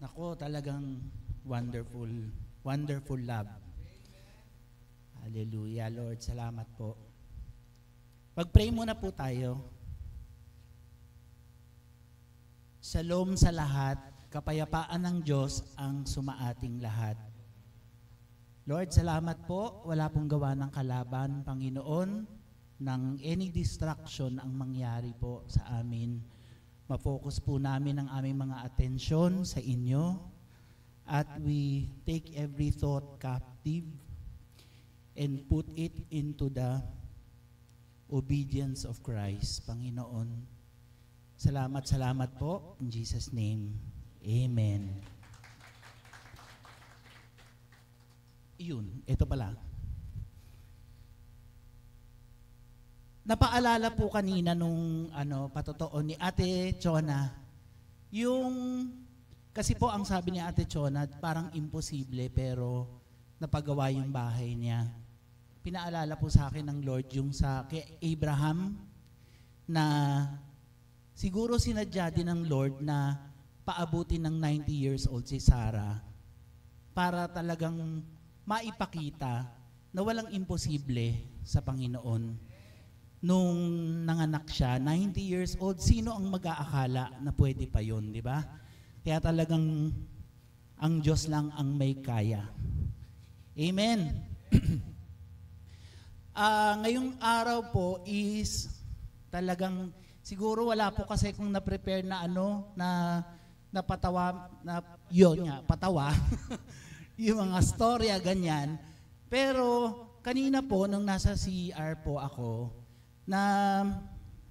Nako, talagang wonderful. Wonderful love. Hallelujah, Lord. Salamat po. Pag-pray muna po tayo. Shalom sa lahat. Kapayapaan ng Diyos ang sumaating lahat. Lord, salamat po. Wala pong gawa ng kalaban, Panginoon, ng any distraction ang mangyari po sa amin. Ma-focus po namin ang aming mga atensyon sa inyo at we take every thought captive and put it into the obedience of Christ, Panginoon. Salamat po. In Jesus' name, Amen. Yun, ito pala. Napaalala po kanina nung patotoo ni Ate Chona, kasi po ang sabi ni Ate Chona, parang imposible pero napagawa yung bahay niya. Pinaalala po sa akin ng Lord yung kay Abraham na siguro sinadya din ng Lord na paabutin ng 90 years old si Sarah para talagang maipakita na walang imposible sa Panginoon. Nung nanganak siya, 90 years old, sino ang mag-aakala na pwede pa yun, di ba? Kaya talagang ang Diyos lang ang may kaya. Amen. Ngayong araw po is talagang siguro wala po kasi kung na-prepare na na patawa, patawa, yung mga storya, ganyan. Pero kanina po, nung nasa CR po ako, na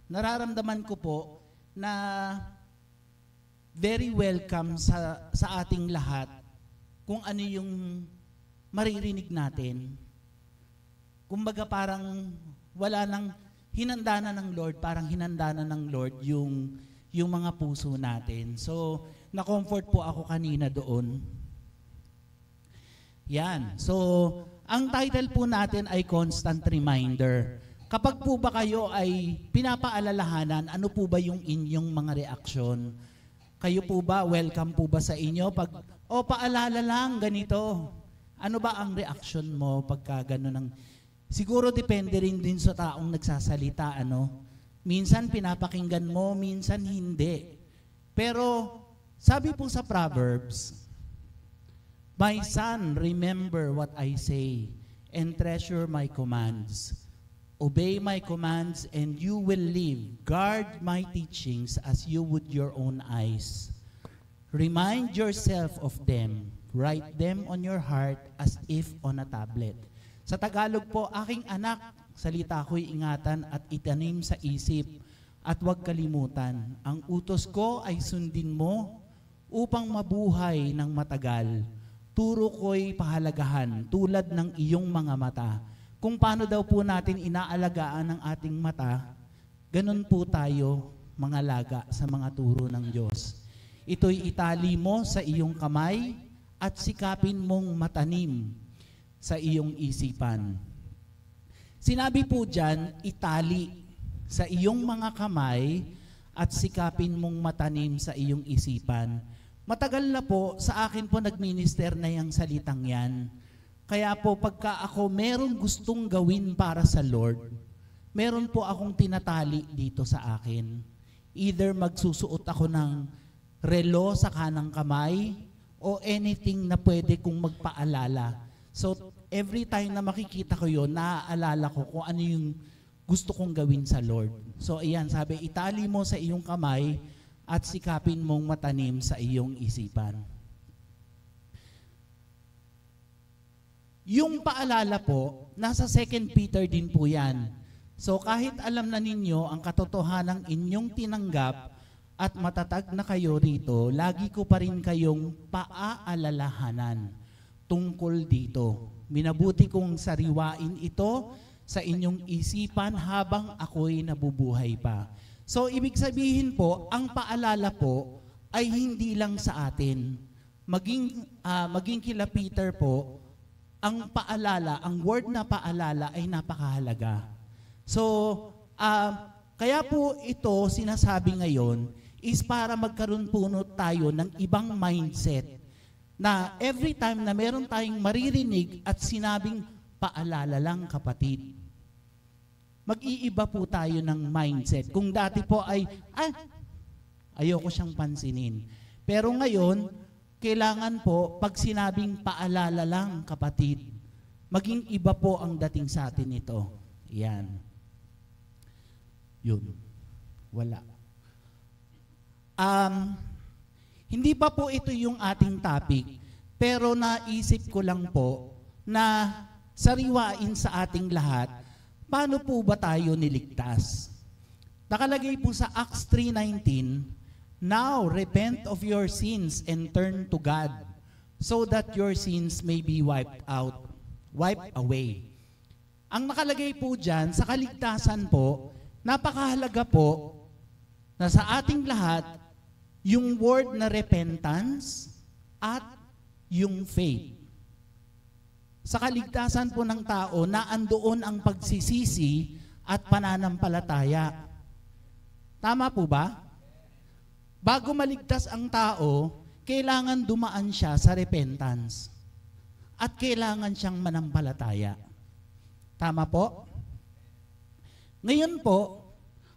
nararamdaman ko po na very welcome sa ating lahat kung ano yung maririnig natin. Kumbaga parang wala nang hinanda na ng Lord, parang hinanda na ng Lord yung mga puso natin. So, na-comfort po ako kanina doon. Yan. So, ang title po natin ay Constant Reminder. Kapag po ba kayo ay pinapaalalahanan, ano po ba yung inyong mga reaksyon? Kayo po ba, welcome po ba sa inyo? Paalala lang, ganito. Ano ba ang reaksyon mo pagka gano'n? Siguro depende rin din sa taong nagsasalita, Minsan pinapakinggan mo, minsan hindi. Pero sabi po sa Proverbs, "My son, remember what I say and treasure my commands. Obey my commands and you will live. Guard my teachings as you would your own eyes. Remind yourself of them. Write them on your heart as if on a tablet." Sa Tagalog po, aking anak, salita ko'y ingatan at itanim sa isip at huwag kalimutan. Ang utos ko ay sundin mo upang mabuhay ng matagal. Turo ko'y pahalagahan tulad ng iyong mga mata. Kung paano daw po natin inaalagaan ang ating mata, ganun po tayo mga laga sa mga turo ng Diyos. Ito'y itali mo sa iyong kamay at sikapin mong matanim sa iyong isipan. Sinabi po dyan, itali sa iyong mga kamay at sikapin mong matanim sa iyong isipan. Matagal na po, sa akin po nagminister na yung salitang yan. Kaya po pagka ako merong gustong gawin para sa Lord, meron po akong tinatali dito sa akin. Either magsusuot ako ng relo sa kanang kamay o anything na pwede kong magpaalala. So every time na makikita ko yun, naaalala ko kung ano yung gusto kong gawin sa Lord. So ayan, sabi, itali mo sa iyong kamay at sikapin mong matanim sa iyong isipan. Yung paalala po, nasa 2 Peter din po yan. So kahit alam na ninyo ang katotohanang inyong tinanggap at matatag na kayo rito, lagi ko pa rin kayong paaalalahanan tungkol dito. Minabuti kong sariwain ito sa inyong isipan habang ako'y nabubuhay pa. So ibig sabihin po, ang paalala po ay hindi lang sa atin. Maging kila Peter po, ang paalala, ang word na paalala ay napakahalaga. So, kaya po ito sinasabi ngayon, is para magkaroon po tayo ng ibang mindset na every time na meron tayong maririnig at sinabing paalala lang kapatid, mag-iiba po tayo ng mindset. Kung dati po ay, ayoko siyang pansinin. Pero ngayon, kailangan po, pag sinabing paalala lang kapatid, maging iba po ang dating sa atin ito. Yan. Yun. Wala. Hindi pa po ito yung ating topic, pero naisip ko lang po na sariwain sa ating lahat, paano po ba tayo niligtas? Nakalagay po sa Acts 3:19, "Now repent of your sins and turn to God, so that your sins may be wiped away." Ang nakalagay po dyan, sa kaligtasan po, napakahalaga po na sa ating lahat, yung word na repentance at yung faith. Sa kaligtasan po ng tao, naandoon ang pagsisisi at pananampalataya. Tama po ba? Bago maligtas ang tao, kailangan dumaan siya sa repentance. At kailangan siyang manampalataya. Tama po? Ngayon po,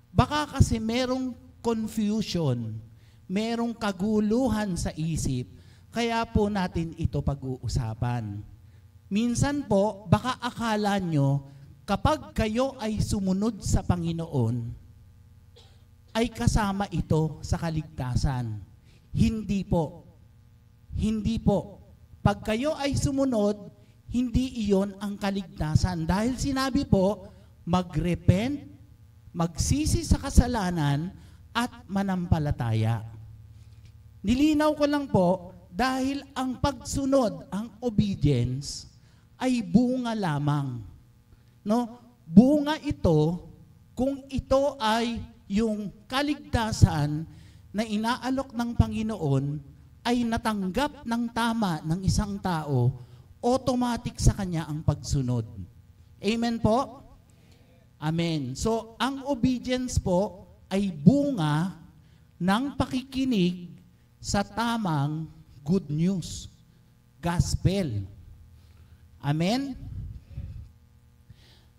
baka kasi merong confusion, merong kaguluhan sa isip, kaya po natin ito pag-uusapan. Minsan po, baka akala nyo, kapag kayo ay sumunod sa Panginoon, ay kasama ito sa kaligtasan. Hindi po. Hindi po. Pag kayo ay sumunod, hindi iyon ang kaligtasan. Dahil sinabi po, mag-repent, magsisi sa kasalanan, at manampalataya. Nilinaw ko lang po, dahil ang pagsunod, ang obedience, ay bunga lamang. No? Bunga ito kung ito ay yung kaligtasan na inaalok ng Panginoon ay natanggap ng tama ng isang tao, automatic sa kanya ang pagsunod. Amen po? Amen. So, ang obedience po ay bunga ng pakikinig sa tamang good news, gospel. Amen?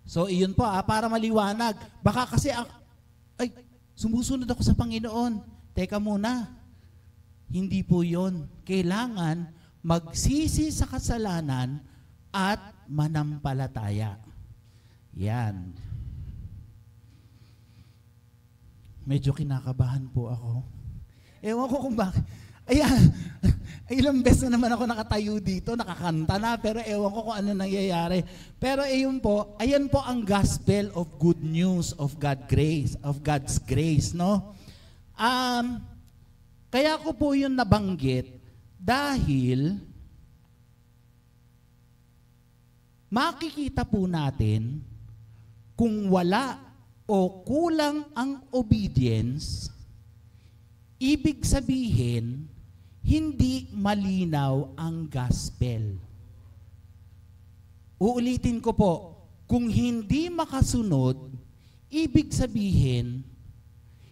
So, iyon po para maliwanag. Baka kasi, sumusunod ako sa Panginoon. Teka muna, hindi po yun. Kailangan magsisi sa kasalanan at manampalataya. Yan. Medyo kinakabahan po ako. Ewan ko kung bakit. Ayan, ilang beses na naman ako nakatayo dito, nakakanta na, pero ewan ko kung ano nangyayari. Pero ayun po, ayan po ang gospel of good news of God's grace, no? Kaya ko po yun nabanggit dahil makikita po natin kung wala o kulang ang obedience, ibig sabihin, hindi malinaw ang gospel. Uulitin ko po, kung hindi makasunod, ibig sabihin,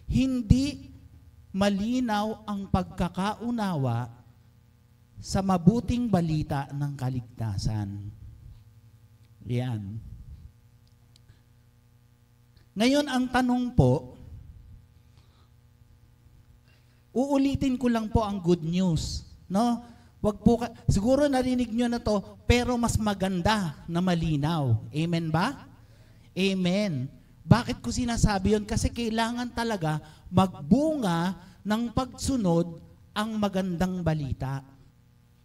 hindi malinaw ang pagkakaunawa sa mabuting balita ng kaligtasan. Yan. Ngayon, ang tanong po, uulitin ko lang po ang good news, no? Wag po siguro narinig niyo na to, pero mas maganda na malinaw. Amen ba? Amen. Bakit ko sinasabi 'yon? Kasi kailangan talaga magbunga ng pagsunod ang magandang balita.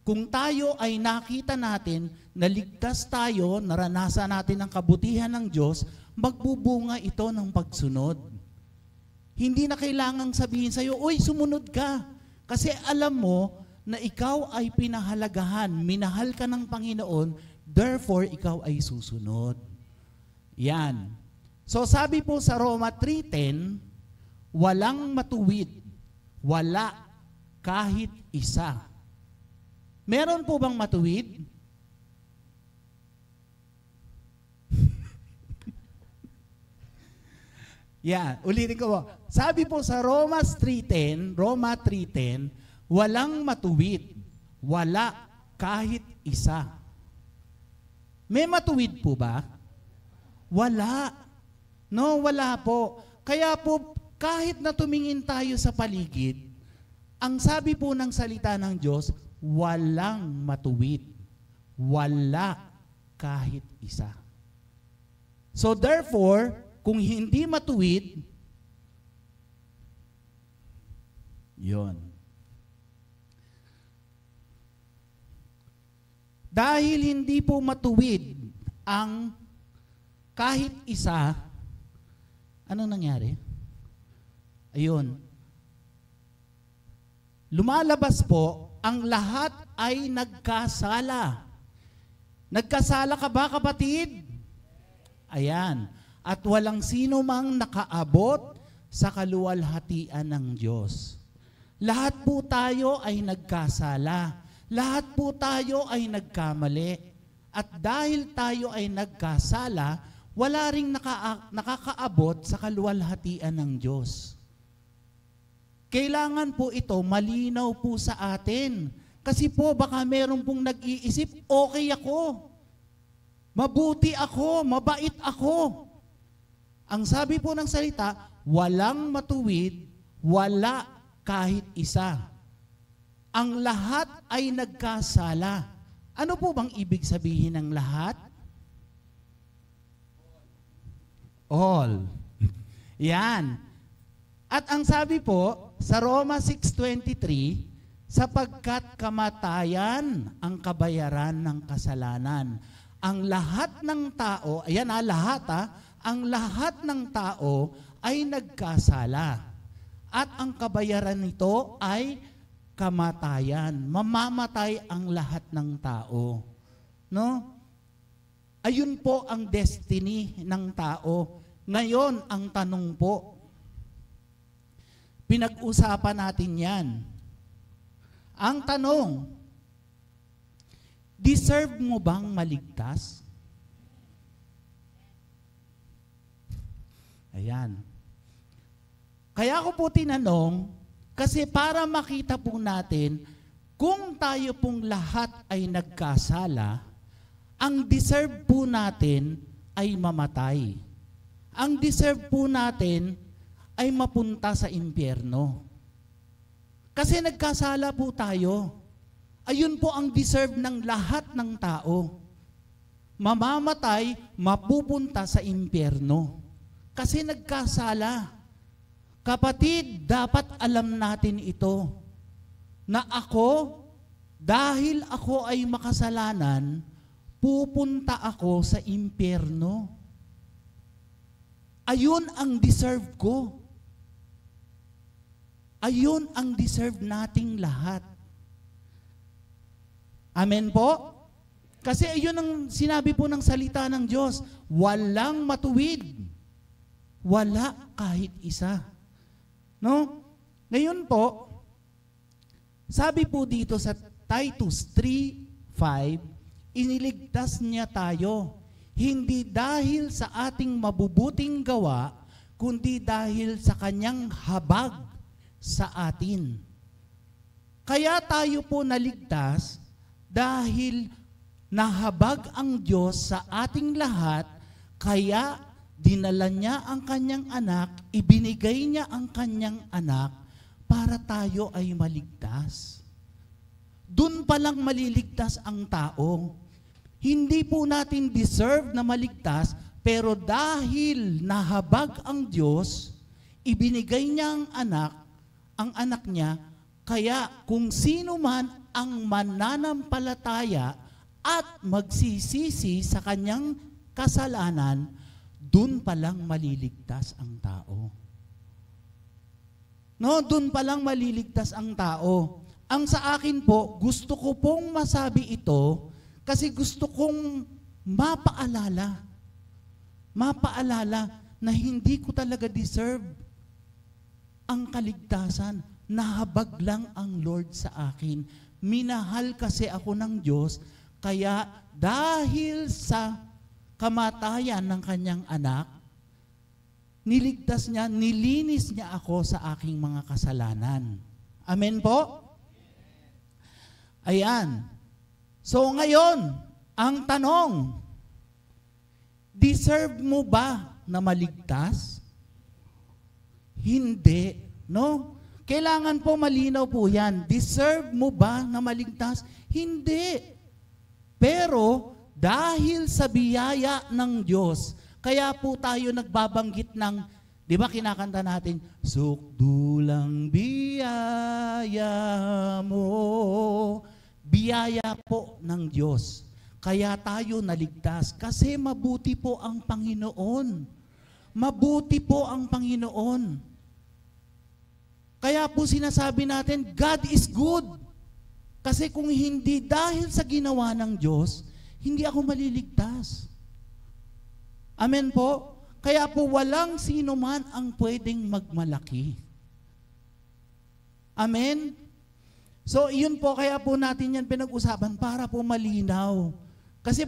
Kung tayo ay nakita natin, naligtas tayo, naranasan natin ang kabutihan ng Diyos, magbubunga ito ng pagsunod. Hindi na kailangang sabihin sa'yo, uy, sumunod ka. Kasi alam mo na ikaw ay pinahalagahan, minahal ka ng Panginoon, therefore ikaw ay susunod. Yan. So sabi po sa Roma 3:10, walang matuwid, wala kahit isa. Meron po bang matuwid? Yan, ulitin ko po. Sabi po sa Roma 3:10, walang matuwid, wala kahit isa. May matuwid po ba? Wala. No, wala po. Kaya po, kahit na tumingin tayo sa paligid, ang sabi po ng salita ng Diyos, walang matuwid. Wala kahit isa. So therefore, kung hindi matuwid, yon. Dahil hindi po matuwid ang kahit isa, anong nangyari? Ayun. Lumalabas po, ang lahat ay nagkasala. Nagkasala ka ba, kapatid? Ayan. At walang sino mang nakaabot sa kaluwalhatian ng Diyos. Lahat po tayo ay nagkasala. Lahat po tayo ay nagkamali. At dahil tayo ay nagkasala, wala ring nakakaabot sa kaluwalhatian ng Diyos. Kailangan po ito malinaw po sa atin. Kasi po baka meron pong nag-iisip, okay ako, mabuti ako, mabait ako. Ang sabi po ng salita, walang matuwid, wala kahit isa. Ang lahat ay nagkasala. Ano po bang ibig sabihin ng lahat? All. Yan. At ang sabi po sa Roma 6:23, sapagkat kamatayan ang kabayaran ng kasalanan. Ang lahat ng tao, ayan lahat ang lahat ng tao ay nagkasala. At ang kabayaran nito ay kamatayan. Mamamatay ang lahat ng tao. No? Ayun po ang destiny ng tao. Ngayon, ang tanong po, pinag-usapan natin yan. Ang tanong, deserve mo bang maligtas? Ayan. Kaya ko po tinanong, kasi para makita po natin, kung tayo pong lahat ay nagkasala, ang deserve po natin ay mamatay. Ang deserve po natin ay mapunta sa impyerno. Kasi nagkasala po tayo. Ayun po ang deserve ng lahat ng tao. Mamamatay, mapupunta sa impyerno. Kasi nagkasala. Kapatid, dapat alam natin ito, na ako, dahil ako ay makasalanan, pupunta ako sa impyerno. Ayun ang deserve ko. Ayun ang deserve nating lahat. Amen po? Kasi ayun ang sinabi po ng salita ng Diyos, walang matuwid. Wala kahit isa. No? Ngayon po, sabi po dito sa Titus 3:5, iniligtas niya tayo, hindi dahil sa ating mabubuting gawa, kundi dahil sa kanyang habag sa atin. Kaya tayo po naligtas dahil nahabag ang Diyos sa ating lahat, kaya dinala niya ang kanyang anak, ibinigay niya ang kanyang anak para tayo ay maligtas. Doon palang maliligtas ang tao. Hindi po natin deserve na maligtas, pero dahil nahabag ang Diyos, ibinigay niya ang anak niya, kaya kung sino man ang mananampalataya at magsisisi sa kanyang kasalanan, dun palang maliligtas ang tao. No, dun palang maliligtas ang tao. Ang sa akin po, gusto ko pong masabi ito kasi gusto kong mapaalala na hindi ko talaga deserve ang kaligtasan. Nahabag lang ang Lord sa akin. Minahal kasi ako ng Diyos, kaya dahil sa kamatayan ng kanyang anak, niligtas niya, nilinis niya ako sa aking mga kasalanan. Amen po? Ayan. So ngayon, ang tanong, deserve mo ba na maligtas? Hindi, no? Kailangan po malinaw po yan. Deserve mo ba na maligtas? Hindi. Pero dahil sa biyaya ng Diyos, kaya po tayo nagbabanggit ng, di ba kinakanta natin, sukdulang biyaya mo. Biyaya po ng Diyos. Kaya tayo naligtas. Kasi mabuti po ang Panginoon. Mabuti po ang Panginoon. Kaya po sinasabi natin, God is good. Kasi kung hindi dahil sa ginawa ng Diyos, hindi ako maliligtas. Amen po? Kaya po walang sino man ang pwedeng magmalaki. Amen? So, yun po, kaya po natin yan pinag-usapan para po malinaw. Kasi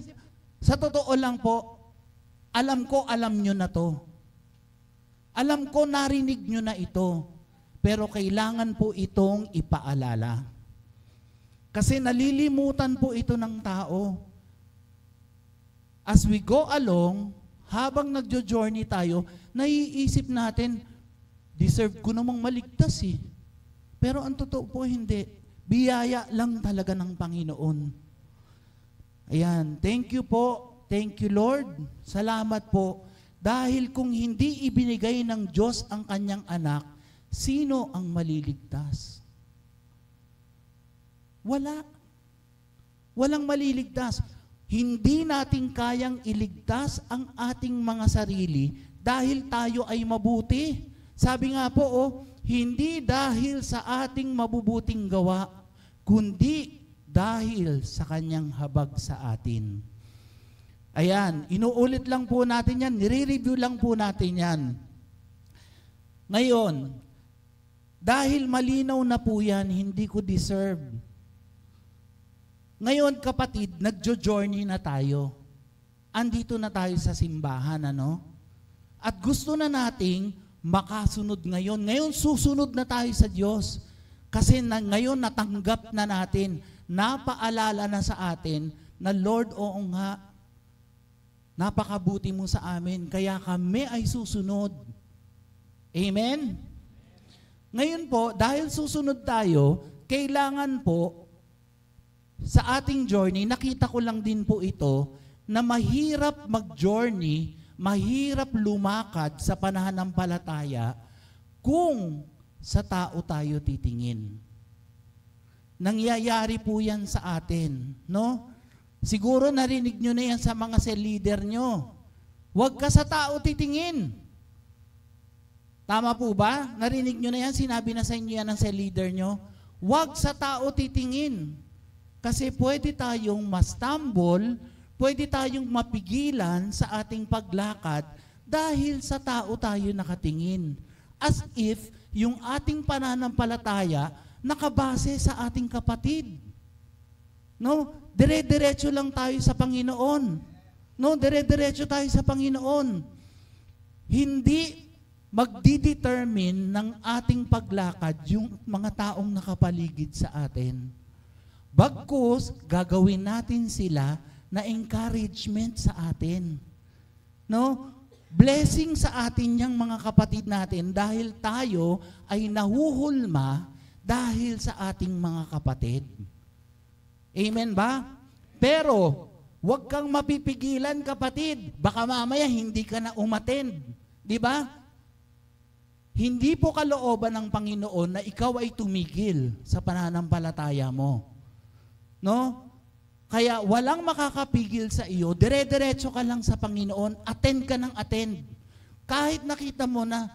sa totoo lang po, alam ko, alam nyo na to. Alam ko, narinig nyo na ito. Pero kailangan po itong ipaalala. Kasi nalilimutan po ito ng tao. As we go along, habang nagjo-journey tayo, naiisip natin, deserve ko namang maligtas eh. Pero ang totoo po hindi. Biyaya lang talaga ng Panginoon. Ayan, thank you po. Thank you Lord. Salamat po. Dahil kung hindi ibinigay ng Diyos ang kanyang anak, sino ang maliligtas? Wala. Walang maliligtas. Hindi natin kayang iligtas ang ating mga sarili dahil tayo ay mabuti. Sabi nga po, hindi dahil sa ating mabubuting gawa, kundi dahil sa kanyang habag sa atin. Ayan, inuulit lang po natin yan, nire-review lang po natin yan. Ngayon, dahil malinaw na po yan, hindi ko deserve. Ngayon kapatid, nagjo-journey na tayo. Andito na tayo sa simbahan, ano? At gusto na nating makasunod ngayon. Ngayon susunod na tayo sa Diyos. Kasi ngayon natanggap na natin, napaalala na sa atin na Lord, oo nga, napakabuti mo sa amin, kaya kami ay susunod. Amen? Ngayon po, dahil susunod tayo, kailangan po, sa ating journey, nakita ko lang din po ito, na mahirap mag-journey, mahirap lumakad sa pananampalataya kung sa tao tayo titingin. Nangyayari po yan sa atin, no? Siguro narinig nyo na yan sa mga cell leader nyo. Huwag ka sa tao titingin. Tama po ba? Narinig nyo na yan? Sinabi na sa inyo yan ng cell leader nyo? Huwag sa tao titingin. Kasi pwede tayong ma-stumble, pwede tayong mapigilan sa ating paglakad dahil sa tao tayo nakatingin. As if yung ating pananampalataya nakabase sa ating kapatid. No? Dire-diretso lang tayo sa Panginoon. No? Dire-diretso tayo sa Panginoon. Hindi magdidetermine ng ating paglakad yung mga taong nakapaligid sa atin. Bagkus, gagawin natin sila na encouragement sa atin. No? Blessing sa atin yung mga kapatid natin dahil tayo ay nahuhulma dahil sa ating mga kapatid. Amen ba? Pero, huwag kang mapipigilan kapatid. Baka mamaya hindi ka na umattend. Di ba? Hindi po kalooban ng Panginoon na ikaw ay tumigil sa pananampalataya mo. No? Kaya walang makakapigil sa iyo, dire-diretso ka lang sa Panginoon, attend ka ng attend. Kahit nakita mo na,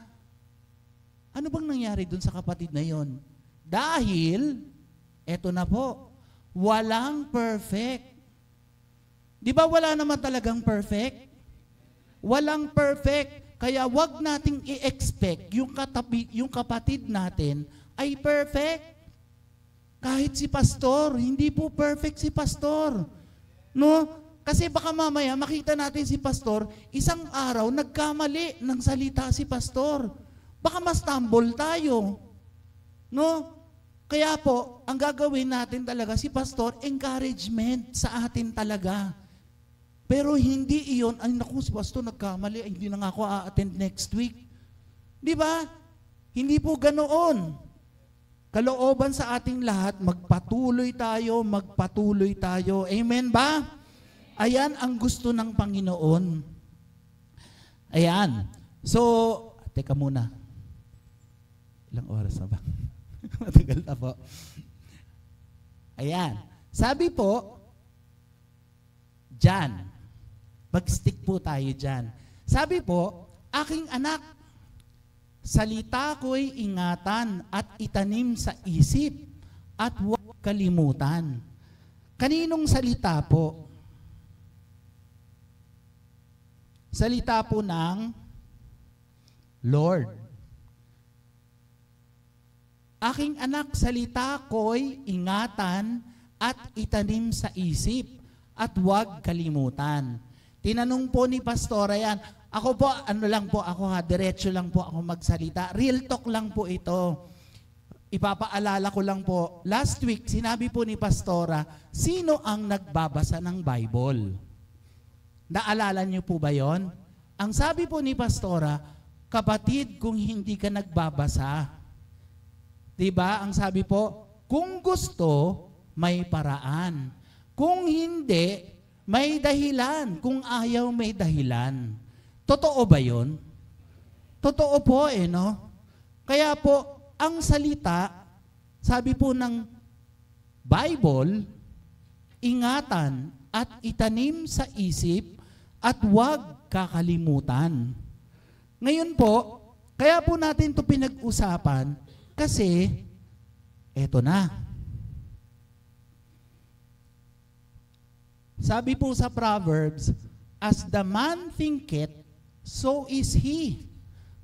ano bang nangyari dun sa kapatid na yon? Dahil, eto na po, walang perfect. Di ba wala naman talagang perfect? Walang perfect. Kaya wag nating i-expect yung kapatid natin ay perfect. Kahit si pastor, hindi po perfect si pastor. No? Kasi baka mamaya makita natin si pastor, isang araw nagkamali ng salita si pastor. Baka ma-stumble tayo. No? Kaya po, ang gagawin natin talaga si pastor, encouragement sa atin talaga. Pero hindi iyon, ay naku, si pastor nagkamali, ay, hindi na nga ako a-attend next week. Di ba? Hindi po ganoon. Kalooban sa ating lahat, magpatuloy tayo. Amen ba? Ayan ang gusto ng Panginoon. Ayan. So, teka muna. Ilang oras na ba? Matagal na po. Ayan. Sabi po, dyan. Mag-stick po tayo dyan. Sabi po, aking anak, salita ko'y ingatan at itanim sa isip at huwag kalimutan. Kaninong salita po? Salita po ng Lord. Aking anak, salita ko'y ingatan at itanim sa isip at huwag kalimutan. Tinanong po ni Pastora yan. Ako po, diretso lang po ako magsalita. Real talk lang po ito. Ipapaalala ko lang po, last week, sinabi po ni Pastora, sino ang nagbabasa ng Bible? Naalala niyo po ba yon? Ang sabi po ni Pastora, kapatid, kung hindi ka nagbabasa, diba? Ang sabi po, kung gusto, may paraan. Kung hindi, may dahilan. Kung ayaw, may dahilan. Totoo ba yon? Totoo po no? Kaya po, ang salita, sabi po ng Bible, ingatan at itanim sa isip at huwag kakalimutan. Ngayon po, kaya po natin ito pinag-usapan kasi eto na. Sabi po sa Proverbs, as the man thinketh, so is he.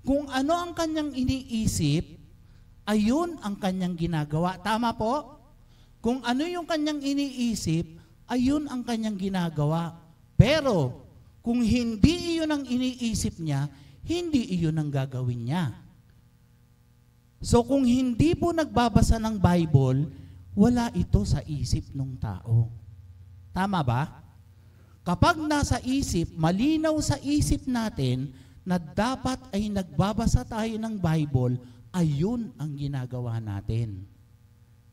Kung ano ang kanyang iniisip, ayun ang kanyang ginagawa. Tama po? Kung ano yung kanyang iniisip, ayun ang kanyang ginagawa. Pero, kung hindi iyon ang iniisip niya, hindi iyon ang gagawin niya. So, kung hindi po nagbabasa ng Bible, wala ito sa isip ng tao. Tama ba? Kapag nasa isip, malinaw sa isip natin na dapat ay nagbabasa tayo ng Bible, ayun ang ginagawa natin.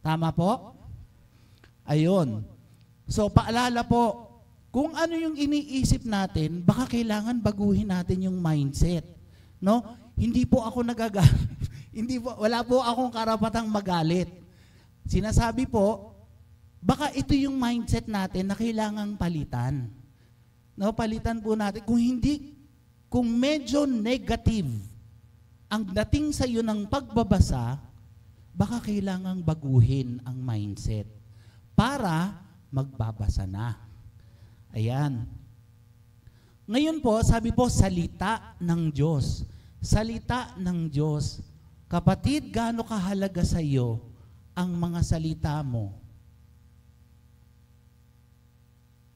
Tama po? Ayun. So, paalala po, kung ano yung iniisip natin, baka kailangan baguhin natin yung mindset. No? Hindi po ako wala po akong karapatang magalit. Sinasabi po, baka ito yung mindset natin na kailangang palitan. No, palitan po natin. Kung medyo negative ang dating sa iyo ng pagbabasa, baka kailangang baguhin ang mindset para magbabasa na. Ayan. Ngayon po, sabi po, salita ng Diyos. Salita ng Diyos. Kapatid, gaano kahalaga sa iyo ang mga salita mo?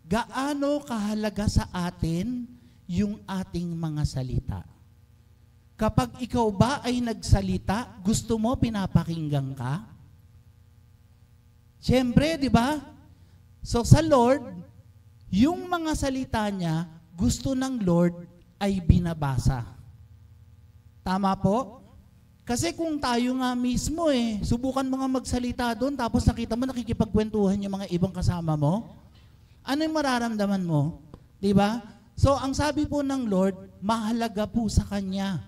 Gaano kahalaga sa atin yung ating mga salita? Kapag ikaw ba ay nagsalita, gusto mo pinapakinggan ka? Siyempre, di ba? So sa Lord, yung mga salita niya, gusto ng Lord ay binabasa. Tama po? Kasi kung tayo nga mismo subukan mo nga magsalita doon, tapos nakita mo nakikipagkwentuhan yung mga ibang kasama mo, ano yung mararamdaman mo? Diba? So, ang sabi po ng Lord, mahalaga po sa Kanya,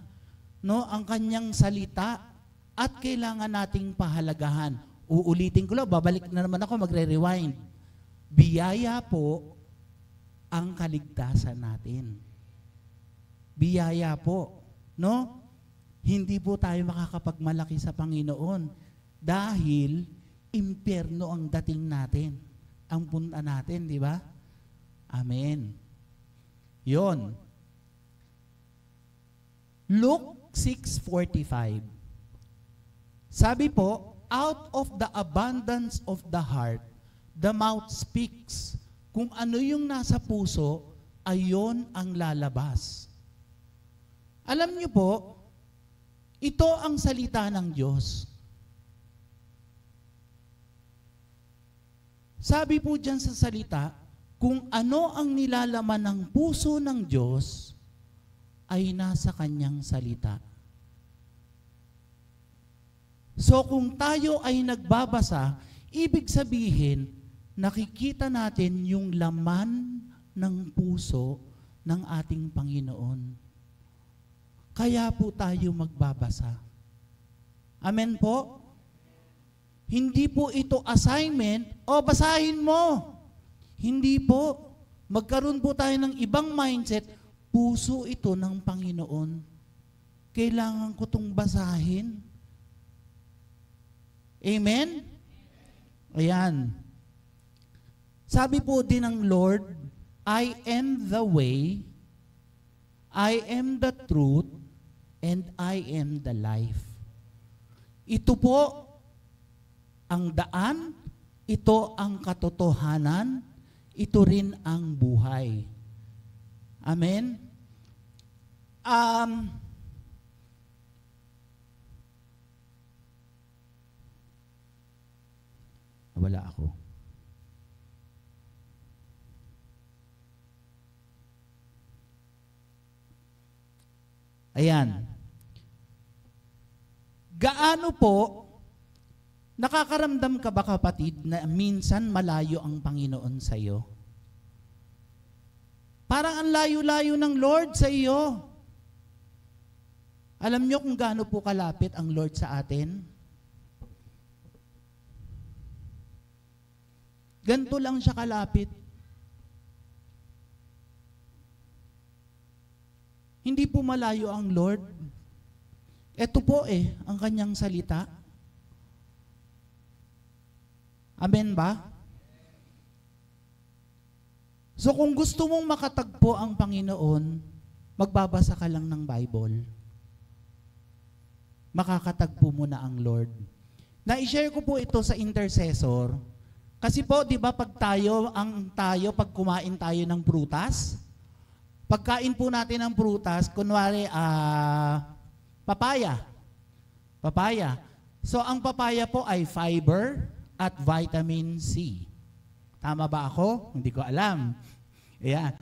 no, ang Kanyang salita at kailangan nating pahalagahan. Uulitin ko lang, babalik na naman ako, magre-rewind. Biyaya po ang kaligtasan natin. Biyaya po, no? Hindi po tayo makakapagmalaki sa Panginoon dahil impyerno ang dating natin, ang punta natin, di ba? Amen. Yon. Luke 6:45. Sabi po, out of the abundance of the heart, the mouth speaks. kung ano yung nasa puso, ayon ang lalabas. Alam niyo po, ito ang salita ng Diyos. Sabi po dyan sa salita, kung ano ang nilalaman ng puso ng Diyos, ay nasa kanyang salita. So kung tayo ay nagbabasa, ibig sabihin, nakikita natin yung laman ng puso ng ating Panginoon. Kaya po tayo magbabasa. Amen po? Hindi po ito assignment, o basahin mo. Hindi po. Magkaroon po tayo ng ibang mindset, puso ito ng Panginoon. Kailangan ko itong basahin. Amen? Ayan. Sabi po din ng Lord, I am the way, I am the truth, and I am the life. Ito po ang daan, ito ang katotohanan, ito rin ang buhay. Amen? Wala ako. Ayan. Gaano po, nakakaramdam ka ba kapatid na minsan malayo ang Panginoon sa iyo? Parang ang layo-layo ng Lord sa iyo. Alam niyo kung gaano po kalapit ang Lord sa atin? Ganito lang siya kalapit. Hindi po malayo ang Lord. Ito po ang kanyang salita. Amen ba? So kung gusto mong makatagpo ang Panginoon, magbabasa ka lang ng Bible. Makakatagpo mo na ang Lord. Na-share ko po ito sa intercessor. Kasi po, di ba, pag kumain tayo ng prutas, pagkain po natin ng prutas, kunwari, papaya. Papaya. So, ang papaya po ay fiber at vitamin C. Tama ba ako? Hindi ko alam. Ayan.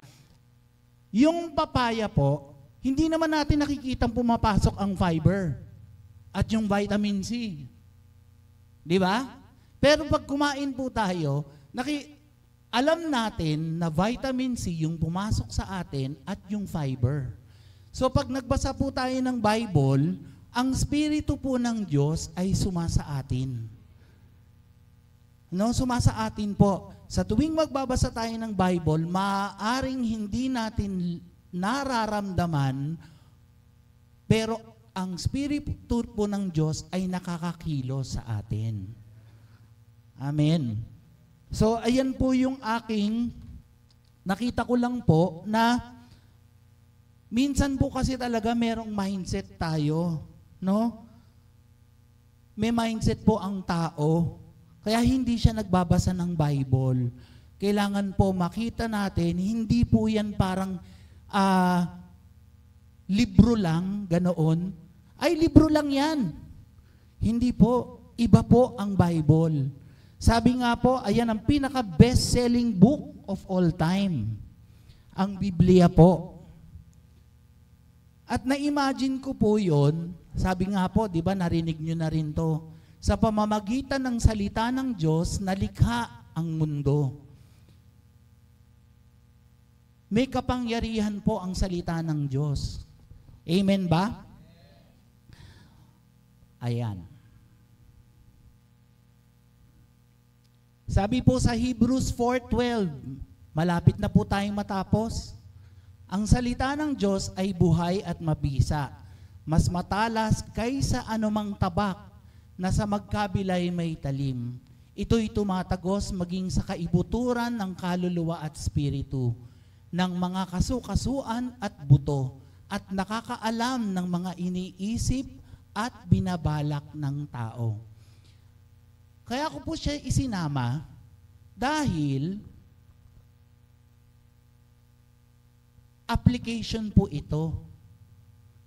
Yung papaya po, hindi naman natin nakikitang pumapasok ang fiber at yung vitamin C. Di ba? Pero pag kumain po tayo, alam natin na vitamin C yung pumasok sa atin at yung fiber. So pag nagbasa po tayo ng Bible, ang Espiritu po ng Diyos ay sumasa atin. No, sumasa atin po. Sa tuwing magbabasa tayo ng Bible, maaaring hindi natin nararamdaman, pero ang Espiritu po ng Diyos ay nakakakilos sa atin. Amen. So, ayan po yung nakita ko lang po na minsan po kasi talaga merong mindset tayo, no? May mindset po ang tao, kaya hindi siya nagbabasa ng Bible. Kailangan po makita natin, hindi po yan parang libro lang, ganoon. Ay, libro lang yan. Hindi po, iba po ang Bible. Sabi nga po, ayan ang pinaka-best-selling book of all time. Ang Biblia po. At na-imagine ko po yon, sabi nga po, di ba, narinig nyo na rin to, sa pamamagitan ng salita ng Diyos, nalikha ang mundo. May kapangyarihan po ang salita ng Diyos. Amen ba? Ayan. Sabi po sa Hebrews 4:12, malapit na po tayong matapos. Ang salita ng Diyos ay buhay at mabisa, mas matalas kaysa anumang tabak na sa magkabilay may talim. Ito'y tumatagos maging sa kaibuturan ng kaluluwa at espiritu, ng mga kasukasuan at buto, at nakakaalam ng mga iniisip at binabalak ng tao. Kaya ko po siya isinama dahil application po ito.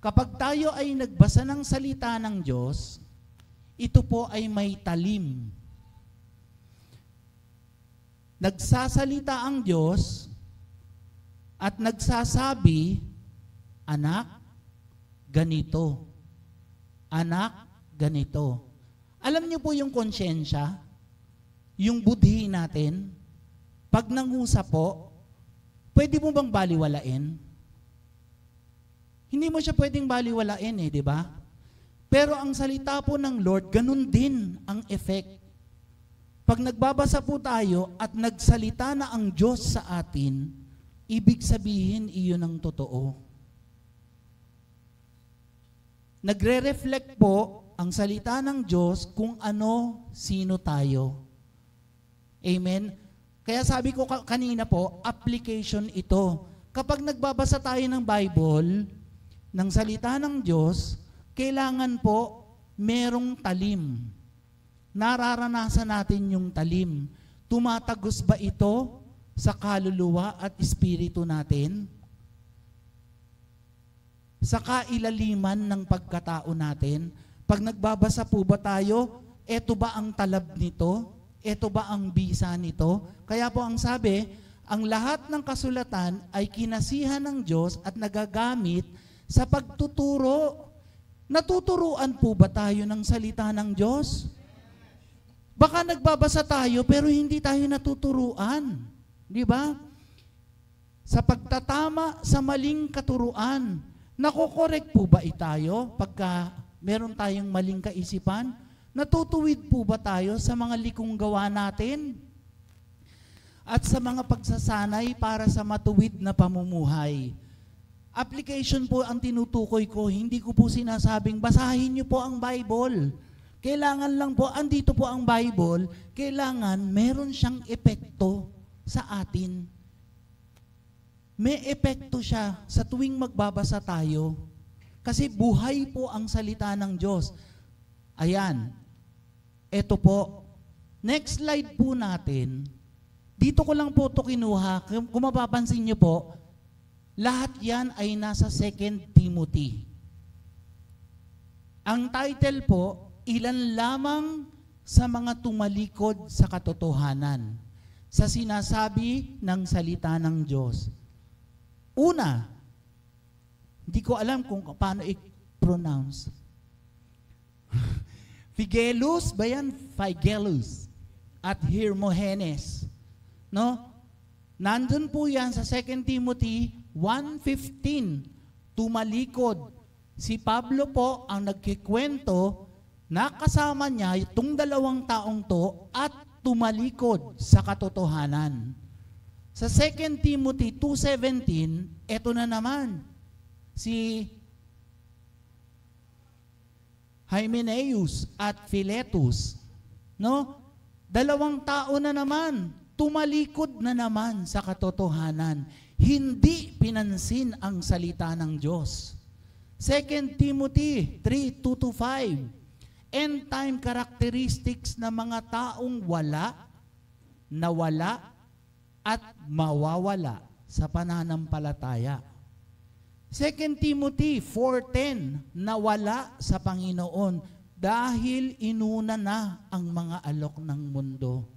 Kapag tayo ay nagbasa ng salita ng Diyos, ito po ay may talim. Nagsasalita ang Diyos at nagsasabi, anak, ganito. Anak, ganito. Alam niyo po yung konsyensya, yung budhi natin, pag nangusap po, pwede mo bang baliwalain? Hindi mo siya pwedeng baliwalain di ba? Pero ang salita po ng Lord, ganun din ang effect. Pag nagbabasa po tayo at nagsalita na ang Diyos sa atin, ibig sabihin iyon ang totoo. Nagre-reflect po ang salita ng Diyos kung ano, sino tayo. Amen? Kaya sabi ko kanina po, application ito. Kapag nagbabasa tayo ng Bible, ng salita ng Diyos, kailangan po merong talim. Nararanasan natin yung talim. Tumatagos ba ito sa kaluluwa at espiritu natin? Sa kailaliman ng pagkatao natin? Pag nagbabasa po ba tayo, eto ba ang talab nito? Eto ba ang bisa nito? Kaya po ang sabi, ang lahat ng kasulatan ay kinasihan ng Diyos at nagagamit sa pagtuturo. Natuturuan po ba tayo ng salita ng Diyos? Baka nagbabasa tayo pero hindi tayo natuturuan. Di ba? Sa pagtatama sa maling katuruan, nakokorek po ba tayo pagka meron tayong maling kaisipan? Natutuwid po ba tayo sa mga likong gawa natin? At sa mga pagsasanay para sa matuwid na pamumuhay? Application po ang tinutukoy ko, hindi ko po sinasabing basahin niyo po ang Bible. Kailangan lang po, andito po ang Bible, kailangan meron siyang epekto sa atin. May epekto siya sa tuwing magbabasa tayo. Kasi buhay po ang salita ng Diyos. Ayan, eto po. Next slide po natin. Dito ko lang po ito kinuha. Kung mapapansin niyo po, lahat yan ay nasa 2 Timothy. Ang title po, ilan lamang sa mga tumalikod sa katotohanan, sa sinasabi ng salita ng Diyos. Una, hindi ko alam kung paano i-pronounce. Phygellus ba yan? Phygellus at Hermogenes. No? Nandun po yan sa 2 Timothy 1:15. Tumalikod. Si Pablo po ang nagkikwento na kasama niya itong dalawang taong to at tumalikod sa katotohanan. Sa 2 Timothy 2:17, eto na naman, si Hymenaeus at Philetus, no? Dalawang tao na naman, tumalikod na naman sa katotohanan. Hindi pinansin ang salita ng Diyos. 2 Timothy 3:2-5. End time characteristics ng mga taong wala, nawala, at mawawala sa pananampalataya. 2 Timothy 4:10, nawala sa Panginoon dahil inuna na ang mga alok ng mundo.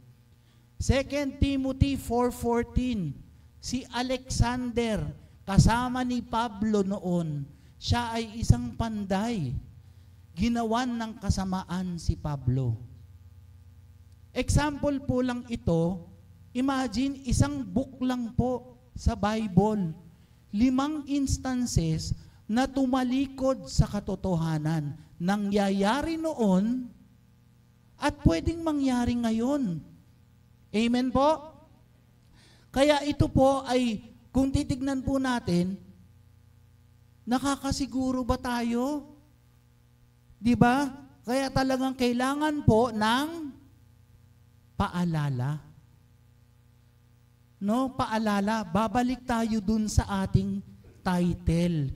2 Timothy 4:14, si Alexander, kasama ni Pablo noon, siya ay isang panday. Ginawan ng kasamaan si Pablo. Example po lang ito, imagine isang book lang po sa Bible. 5 instances na tumalikod sa katotohanan. Nangyayari noon at pwedeng mangyari ngayon. Amen po? Kaya ito po ay, kung titignan po natin, nakakasiguro ba tayo? Di ba? Kaya talagang kailangan po ng paalala. No, paalala. Babalik tayo dun sa ating title.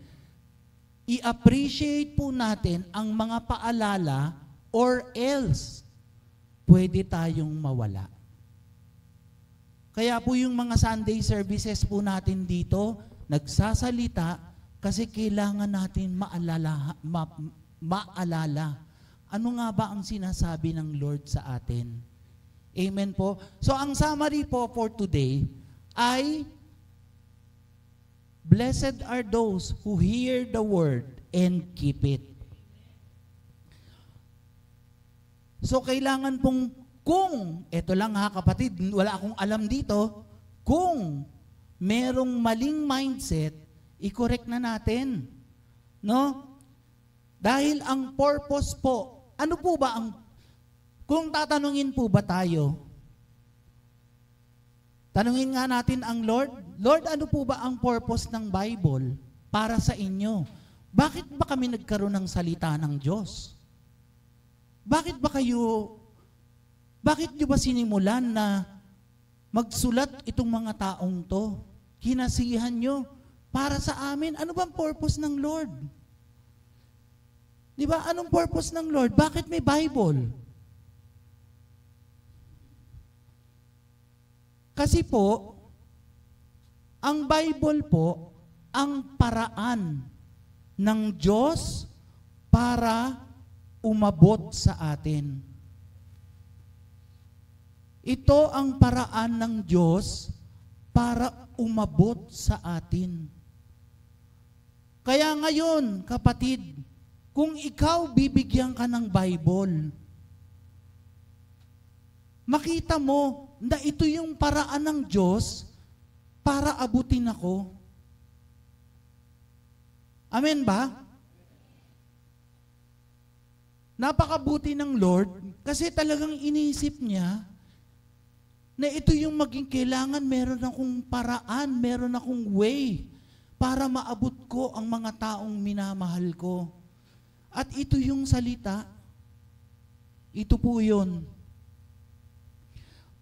I-appreciate po natin ang mga paalala or else pwede tayong mawala. Kaya po yung mga Sunday services po natin dito, nagsasalita kasi kailangan natin maalala. Ano nga ba ang sinasabi ng Lord sa atin? Amen po. So ang summary po for today ay, blessed are those who hear the word and keep it. So kailangan pong, kung, eto lang ha kapatid, wala akong alam dito, kung merong maling mindset, i-correct na natin. No? Dahil ang purpose po, ano po ba ang, kung tatanungin po ba tayo, tanungin nga natin ang Lord, Lord, ano po ba ang purpose ng Bible para sa inyo? Bakit ba kami nagkaroon ng salita ng Diyos? Bakit nyo ba sinimulan na magsulat itong mga taong to? Kinasihan nyo para sa amin. Ano bang purpose ng Lord? Di ba? Anong purpose ng Lord? Bakit may Bible? Kasi po, ang Bible po, ang paraan ng Diyos para umabot sa atin. Ito ang paraan ng Diyos para umabot sa atin. Kaya ngayon, kapatid, kung ikaw bibigyan ka ng Bible, makita mo na ito yung paraan ng Diyos para abutin ako. Amen ba? Napakabuti ng Lord kasi talagang iniisip niya na ito yung maging kailangan, meron akong paraan, meron akong way para maabot ko ang mga taong minamahal ko. At ito yung salita, ito po yun.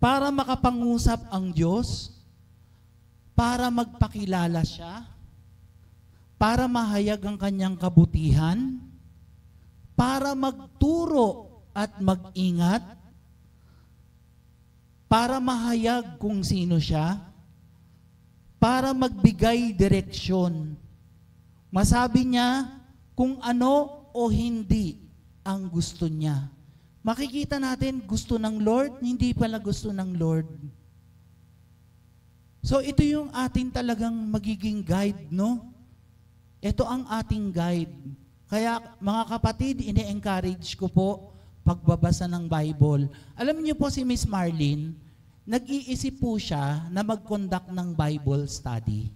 Para makapangusap ang Diyos, para magpakilala siya, para mahayag ang kanyang kabutihan, para magturo at mag-ingat, para mahayag kung sino siya, para magbigay direksyon. Masabi niya kung ano o hindi ang gusto niya. Makikita natin gusto ng Lord, hindi pala gusto ng Lord. So ito yung ating talagang magiging guide, no? Ito ang ating guide. Kaya mga kapatid, ine-encourage ko po pagbabasa ng Bible. Alam niyo po si Miss Marlene, nag-iisip po siya na mag-conduct ng Bible study.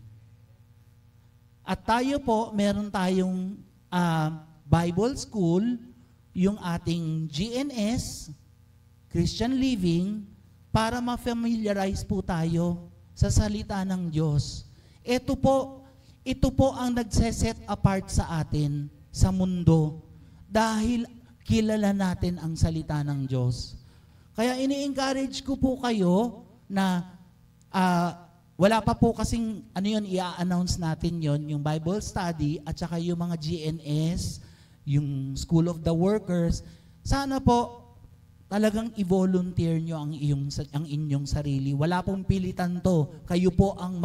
At tayo po, meron tayong Bible School, yung ating GNS, Christian Living, para ma-familiarize po tayo sa salita ng Diyos. Ito po ang nagse-set apart sa atin sa mundo dahil kilala natin ang salita ng Diyos. Kaya ini-encourage ko po kayo na wala pa po kasing i-announce natin yung Bible study at saka yung mga GNS, yung School of the Workers. Sana po talagang i-volunteer nyo ang inyong sarili. Wala pong pilitan to. Kayo po ang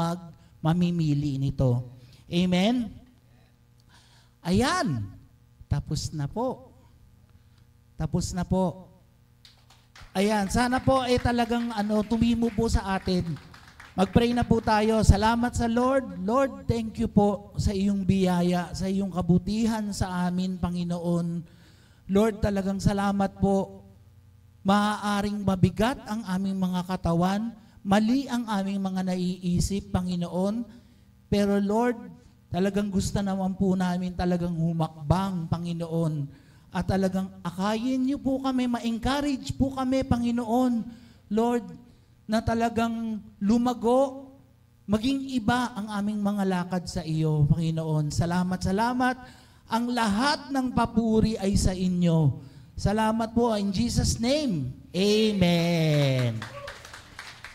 mamimili nito. Amen? Ayan. Tapos na po. Tapos na po. Ayan. Sana po talagang tumimo po sa atin. Mag-pray na po tayo. Salamat sa Lord. Lord, thank you po sa iyong biyaya, sa iyong kabutihan sa amin, Panginoon. Lord, talagang salamat po. Maaaring mabigat ang aming mga katawan, mali ang aming mga naiisip, Panginoon. Pero Lord, talagang gusto naman po namin talagang humakbang, Panginoon. At talagang akayin niyo po kami, ma-encourage po kami, Panginoon. Lord, na talagang lumago, maging iba ang aming mga lakad sa iyo, Panginoon. Salamat, salamat. Ang lahat ng papuri ay sa inyo. Salamat po in Jesus' name. Amen.